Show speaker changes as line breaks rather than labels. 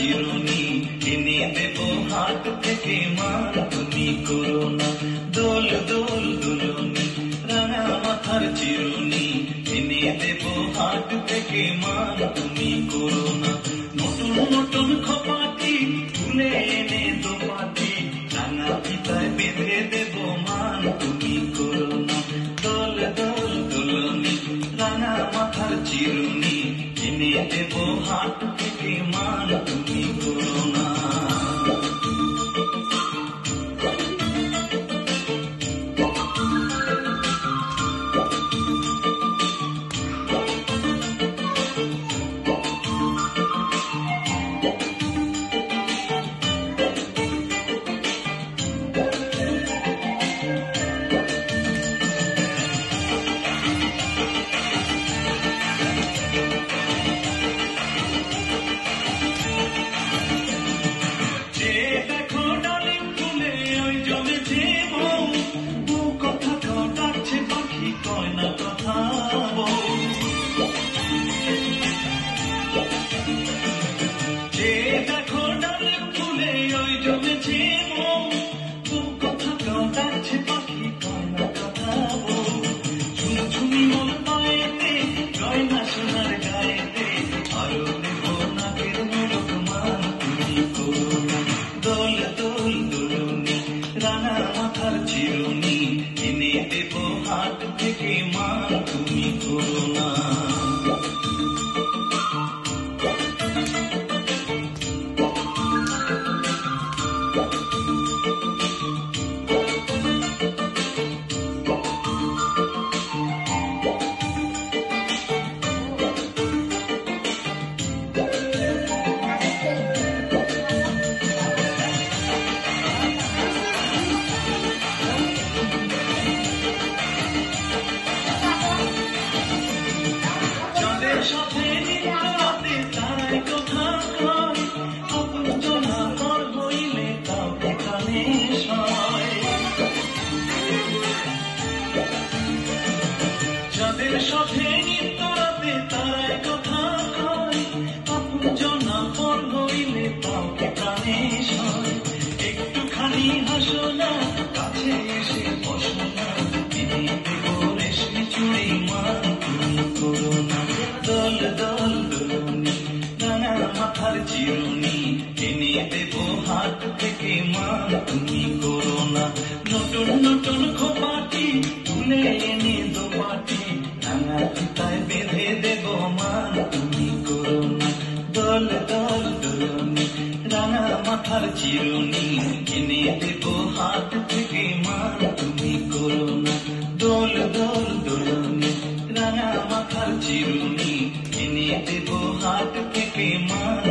চিরুনি এনে দেব হাত থেকে মান তুমি করো না দোল দোল দুলুনি রাঙা মাথার চিরুনি এনে দেব হাত থেকে মান তুমি করো না নতুন নতুন খপাটি তুলে এনে দোপাটি রাঙা পিতায় বেঁধে দেব মান তুমি করো না দোল দোল দুলুনি রাঙা মাথার চিরুনি এনে দেব হাত থেকে মান তুমি করো না চিরুনি এনে দেব হাত থেকে মান তুমি করো না যাদের সাথে নিত্যরাতে তারাই কথা কয় আপন জনা পর হইলে তাকে প্রাণে সয় একটুখানি হাসো না কাছে এসে বসো না এনে দেব রেশমি চুড়ি মান তুমি করো না দল দল দুলুনি রাঙা মাথার চিরুনি এনে দেব হাত থেকে মান তুমি করো না নতুন নতুন খোপাটি তুলে এনে দোপাটি রাঙা পিতায় বেঁধে দেব মান তুমি করো না দল দল দুলুনি রাঙা মাথার চিরুনি এনে দেব হাত থেকে মান তুমি করো না দোল দোল দুলুনি রাঙা মাথার চিরুনি এনে দেব হাত থেকে মান